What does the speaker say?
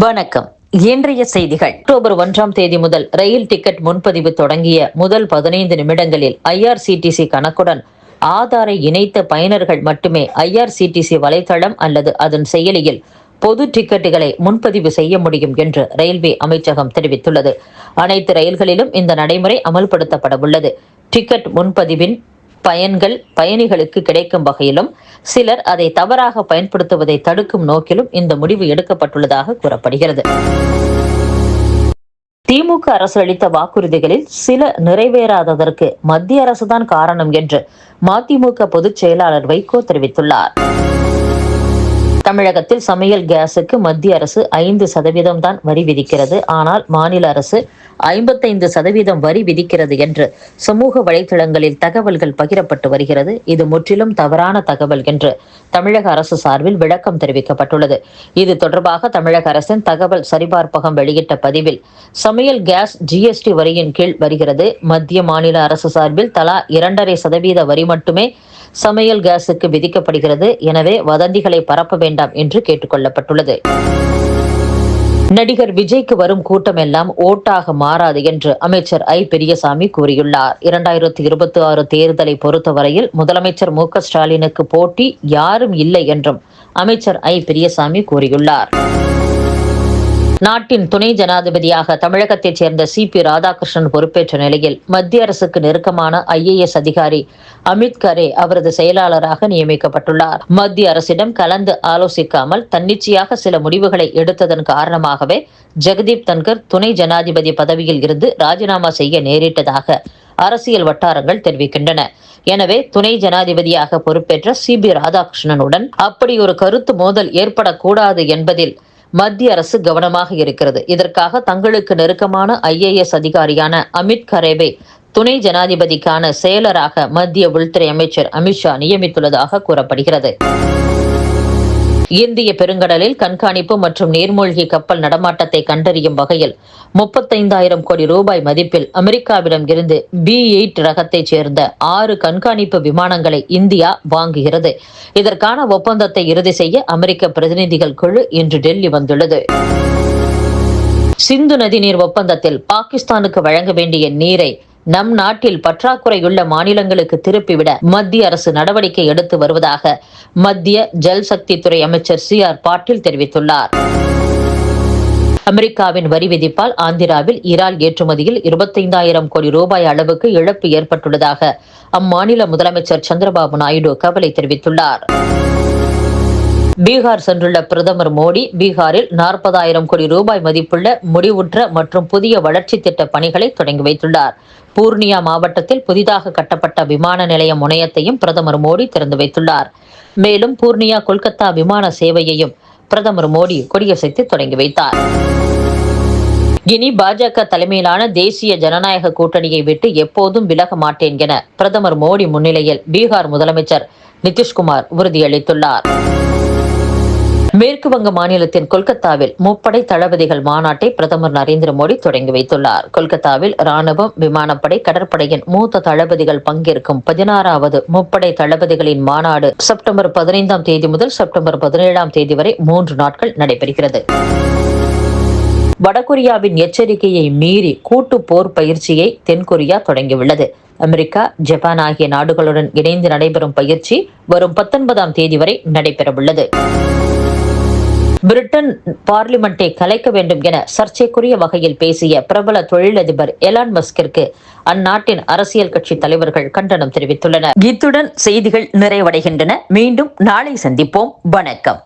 வணக்கம். இன்றைய செய்திகள். அக்டோபர் 1ஆம் தேதி முதல் ரயில் டிக்கெட் முன்பதிவு தொடங்கிய முதல் 15 நிமிடங்களில் ஐஆர்சிடிசி கணக்குடன் ஆதாரை இணைத்த பயனர்கள் மட்டுமே ஐஆர்சிடிசி வலைதளம் அல்லது அதன் செயலியில் பொது டிக்கெட்டுகளை முன்பதிவு செய்ய முடியும் என்று ரயில்வே அமைச்சகம் தெரிவித்துள்ளது. அனைத்து ரயில்களிலும் இந்த நடைமுறை அமல்படுத்தப்பட உள்ளது. டிக்கெட் முன்பதிவின் பயன்கள் பயணிகளுக்கு கிடைக்கும் வகையிலும் சிலர் அதை தவறாக பயன்படுத்துவதை தடுக்கும் நோக்கிலும் இந்த முடிவு எடுக்கப்பட்டுள்ளதாக கூறப்படுகிறது. திமுக அரசு அளித்த வாக்குறுதிகளில் சில நிறைவேறாததற்கு மத்திய அரசுதான் காரணம் என்று மதிமுக பொதுச் செயலாளர் வைகோ தெரிவித்துள்ளார். தமிழகத்தில் சமையல் கேஸுக்கு மத்திய அரசு 5% தான் வரி விதிக்கிறது. ஆனால் மாநில அரசு 55% வரி விதிக்கிறது என்று சமூக வலைதளங்களில் தகவல்கள் பகிரப்பட்டு வருகிறது. இது முற்றிலும் தவறான தகவல் என்று தமிழக அரசு சார்பில் விளக்கம் தெரிவிக்கப்பட்டுள்ளது. இது தொடர்பாக தமிழக அரசின் தகவல் சரிபார்ப்பகம் வெளியிட்ட பதிவில், சமையல் கேஸ் ஜிஎஸ்டி வரியின் கீழ் வருகிறது. மத்திய மாநில அரசு சார்பில் தலா 2.5% வரி மட்டுமே சமையல் கேஸுக்கு விதிக்கப்படுகிறது. எனவே வதந்திகளை பரப்ப வேண்டாம் என்று கேட்டுக் கொள்ளப்பட்டுள்ளது. நடிகர் விஜய்க்கு வரும் கூட்டம் எல்லாம் ஓட்டாக மாறாது என்று அமைச்சர் ஐ. பெரியசாமி கூறியுள்ளார். 2026 தேர்தலை பொறுத்தவரையில் முதலமைச்சர் மு.க.ஸ்டாலினுக்கு போட்டி யாரும் இல்லை என்றும் அமைச்சர் ஐ. பெரியசாமி கூறியுள்ளார். நாட்டின் துணை ஜனாதிபதியாக தமிழகத்தைச் சேர்ந்த சி.பி. ராதாகிருஷ்ணன் பொறுப்பேற்ற நிலையில் மத்திய அரசுக்கு நெருக்கமான ஐஏஎஸ் அதிகாரி அமித் கரே அவரது செயலாளராக நியமிக்கப்பட்டுள்ளார். மத்திய அரசிடம் கலந்து ஆலோசிக்காமல் தன்னிச்சையாக சில முடிவுகளை எடுத்ததன் காரணமாகவே ஜெகதீப் தன்கர் துணை ஜனாதிபதி பதவியில் இருந்து ராஜினாமா செய்ய நேரிட்டதாக அரசியல் வட்டாரங்கள் தெரிவிக்கின்றன. எனவே துணை ஜனாதிபதியாக பொறுப்பேற்ற சி.பி. ராதாகிருஷ்ணனுடன் அப்படி ஒரு கருத்து மோதல் ஏற்படக்கூடாது என்பதில் மத்திய அரசு கவனமாக இருக்கிறது. இதற்காக தங்களுக்கு நெருக்கமான ஐஏஎஸ் அதிகாரியான அமித் கரேவை துணை ஜனாதிபதிக்கான செயலராக மத்திய உள்துறை அமைச்சர் அமித்ஷா நியமித்துள்ளதாக கூறப்படுகிறது. இந்திய பெருங்கடலில் கண்காணிப்பு மற்றும் நீர்மூழ்கி கப்பல் நடமாட்டத்தை கண்டறியும் வகையில் 35,000 கோடி ரூபாய் மதிப்பில் அமெரிக்காவிடம் இருந்து B-8 ரகத்தைச் சேர்ந்த 6 கண்காணிப்பு விமானங்களை இந்தியா வாங்குகிறது. இதற்கான ஒப்பந்தத்தை இறுதி செய்ய அமெரிக்க பிரதிநிதிகள் குழு இன்று டெல்லி வந்துள்ளது. சிந்து நதிநீர் ஒப்பந்தத்தில் பாகிஸ்தானுக்கு வழங்க வேண்டிய நீரை நம் நாட்டில் பற்றாக்குறையுள்ள மாநிலங்களுக்கு திருப்பிவிட மத்திய அரசு நடவடிக்கை எடுத்து வருவதாக மத்திய ஜல்சக்தி துறை அமைச்சர் C.R. பாட்டீல் தெரிவித்துள்ளார். அமெரிக்காவின் வரி விதிப்பால் ஆந்திராவில் இறால் ஏற்றுமதியில் 25,000 கோடி ரூபாய் அளவுக்கு இழப்பு ஏற்பட்டுள்ளதாக அம்மாநில முதலமைச்சர் சந்திரபாபு நாயுடு கவலை தெரிவித்துள்ளார். பீகார் சென்றுள்ள பிரதமர் மோடி பீகாரில் 40,000 கோடி ரூபாய் மதிப்புள்ள முடிவுற்ற மற்றும் புதிய வளர்ச்சி திட்ட பணிகளை தொடங்கி வைத்துள்ளார். பூர்ணியா மாவட்டத்தில் புதிதாக கட்டப்பட்ட விமான நிலைய முனையத்தையும் பிரதமர் மோடி திறந்து வைத்துள்ளார். மேலும் பூர்ணியா கொல்கத்தா விமான சேவையையும் பிரதமர் மோடி கொடியசைத்து தொடங்கி வைத்தார். இனி பாஜக தலைமையிலான தேசிய ஜனநாயக கூட்டணியை விட்டு எப்போதும் விலக மாட்டேன் என பிரதமர் மோடி முன்னிலையில் பீகார் முதலமைச்சர் நிதிஷ்குமார் உறுதியளித்துள்ளார். மேற்கு வங்க மாநிலத்தின் கொல்கத்தாவில் முப்படை தளபதிகள் மாநாட்டை பிரதமர் நரேந்திர மோடி தொடங்கி வைத்துள்ளார். கொல்கத்தாவில் ராணுவம், விமானப்படை, கடற்படையின் மூத்த தளபதிகள் பங்கேற்கும் 16வது முப்படை தளபதிகளின் மாநாடு செப்டம்பர் 15ஆம் தேதி முதல் செப்டம்பர் 17ஆம் தேதி வரை 3 நாட்கள் நடைபெறுகிறது. வடகொரியாவின் எச்சரிக்கையை மீறி கூட்டு போர் பயிற்சியை தென்கொரியா தொடங்கியுள்ளது. அமெரிக்கா, ஜப்பான் ஆகிய நாடுகளுடன் இணைந்து நடைபெறும் பயிற்சி வரும் 19ஆம் தேதி வரை நடைபெறவுள்ளது. பிரிட்டன் பார்லிமெண்டை கலைக்க வேண்டும் என சர்ச்சைக்குரிய வகையில் பேசிய பிரபல தொழிலதிபர் எலான் மஸ்கிற்கு அந்நாட்டின் அரசியல் கட்சி தலைவர்கள் கண்டனம் தெரிவித்துள்ளனர். இத்துடன் செய்திகள் நிறைவடைகின்றன. மீண்டும் நாளை சந்திப்போம். வணக்கம்.